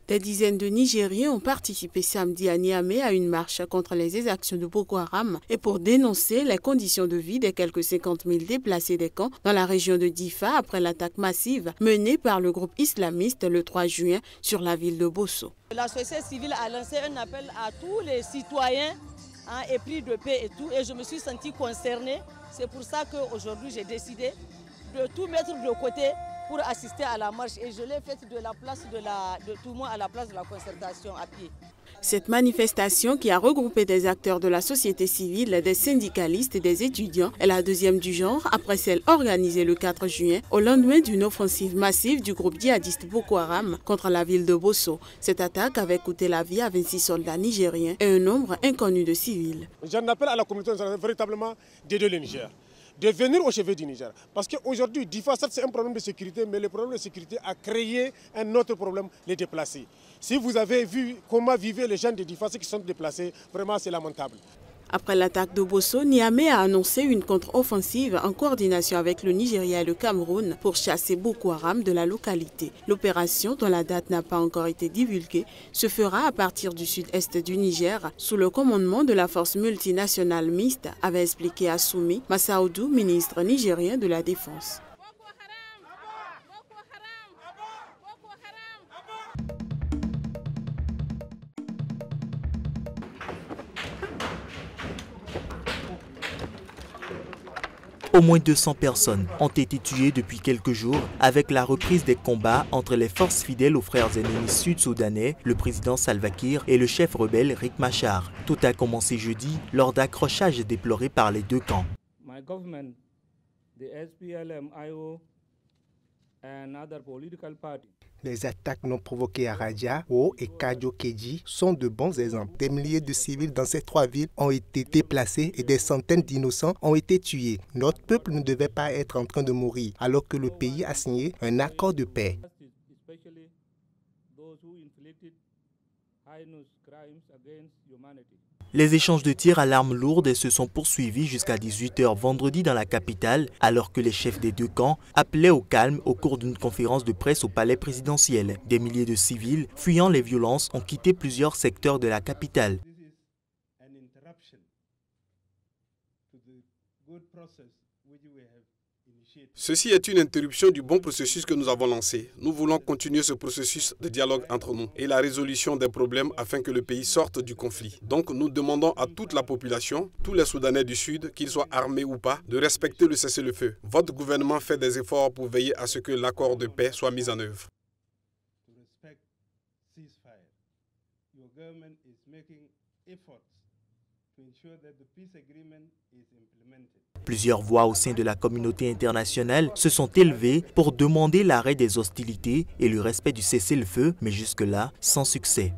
Des dizaines de Nigériens ont participé samedi à Niamey à une marche contre les exactions de Boko Haram et pour dénoncer les conditions de vie des quelques 50 000 déplacés des camps dans la région de Difa après l'attaque massive menée par le groupe islamiste le 3 juin sur la ville de Bosso. La société civile a lancé un appel à tous les citoyens épris de paix et tout, et je me suis sentie concernée. C'est pour ça qu'aujourd'hui j'ai décidé de tout mettre de côté pour assister à la marche, et je l'ai faite de la place de tout le monde à la place de la concertation à pied. Cette manifestation qui a regroupé des acteurs de la société civile, des syndicalistes et des étudiants est la deuxième du genre après celle organisée le 4 juin au lendemain d'une offensive massive du groupe djihadiste Boko Haram contre la ville de Bosso. Cette attaque avait coûté la vie à 26 soldats nigériens et un nombre inconnu de civils. J'en appelle à la communauté véritablement d'aider le Niger, de venir au chevet du Niger. Parce qu'aujourd'hui, Difa, c'est un problème de sécurité, mais le problème de sécurité a créé un autre problème, les déplacés. Si vous avez vu comment vivaient les gens de Difa, ceux qui sont déplacés, vraiment c'est lamentable. Après l'attaque de Bosso, Niamey a annoncé une contre-offensive en coordination avec le Nigeria et le Cameroun pour chasser Boko Haram de la localité. L'opération, dont la date n'a pas encore été divulguée, se fera à partir du sud-est du Niger sous le commandement de la force multinationale mixte, avait expliqué Assoumi Massaoudou, ministre nigérien de la Défense. Au moins 200 personnes ont été tuées depuis quelques jours avec la reprise des combats entre les forces fidèles aux frères ennemis sud-soudanais, le président Salva Kiir et le chef rebelle Riek Machar. Tout a commencé jeudi lors d'accrochages déplorés par les deux camps. Les attaques non provoquées à Raja, O et Kadjo-Kedji sont de bons exemples. Des milliers de civils dans ces trois villes ont été déplacés et des centaines d'innocents ont été tués. Notre peuple ne devait pas être en train de mourir alors que le pays a signé un accord de paix. Les échanges de tirs à l'arme lourde se sont poursuivis jusqu'à 18 h vendredi dans la capitale, alors que les chefs des deux camps appelaient au calme au cours d'une conférence de presse au palais présidentiel. Des milliers de civils, fuyant les violences, ont quitté plusieurs secteurs de la capitale. Ceci est une interruption du bon processus que nous avons lancé. Nous voulons continuer ce processus de dialogue entre nous et la résolution des problèmes afin que le pays sorte du conflit. Donc nous demandons à toute la population, tous les Soudanais du Sud, qu'ils soient armés ou pas, de respecter le cessez-le-feu. Votre gouvernement fait des efforts pour veiller à ce que l'accord de paix soit mis en œuvre. Plusieurs voix au sein de la communauté internationale se sont élevées pour demander l'arrêt des hostilités et le respect du cessez-le-feu, mais jusque-là, sans succès.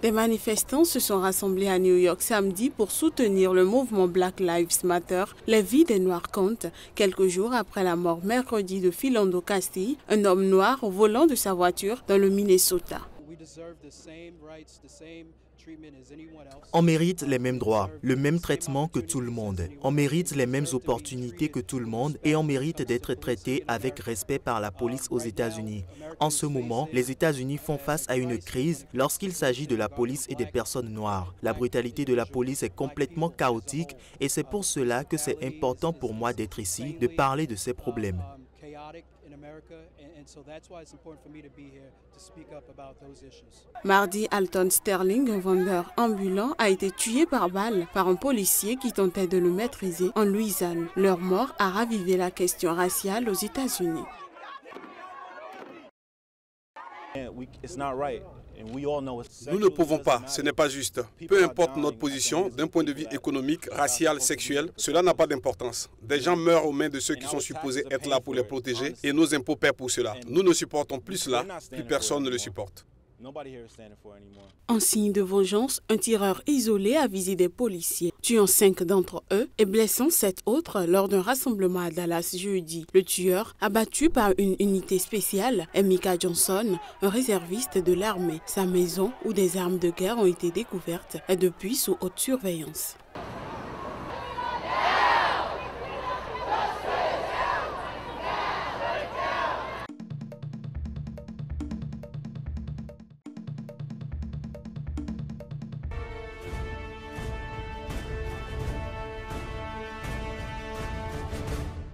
Des manifestants se sont rassemblés à New York samedi pour soutenir le mouvement Black Lives Matter. Les vies des Noirs comptent. Quelques jours après la mort mercredi de Philando Castile, un homme noir au volant de sa voiture dans le Minnesota. On mérite les mêmes droits, le même traitement que tout le monde. On mérite les mêmes opportunités que tout le monde et on mérite d'être traité avec respect par la police aux États-Unis. En ce moment, les États-Unis font face à une crise lorsqu'il s'agit de la police et des personnes noires. La brutalité de la police est complètement chaotique et c'est pour cela que c'est important pour moi d'être ici, de parler de ces problèmes. Mardi, Alton Sterling, un vendeur ambulant, a été tué par balle par un policier qui tentait de le maîtriser en Louisiane. Leur mort a ravivé la question raciale aux États-Unis. Nous ne pouvons pas, ce n'est pas juste. Peu importe notre position, d'un point de vue économique, racial, sexuel, cela n'a pas d'importance. Des gens meurent aux mains de ceux qui sont supposés être là pour les protéger et nos impôts paient pour cela. Nous ne supportons plus cela, plus personne ne le supporte. En signe de vengeance, un tireur isolé a visé des policiers, tuant 5 d'entre eux et blessant 7 autres lors d'un rassemblement à Dallas jeudi. Le tueur, abattu par une unité spéciale, est Micah Johnson, un réserviste de l'armée. Sa maison, où des armes de guerre ont été découvertes, est depuis sous haute surveillance.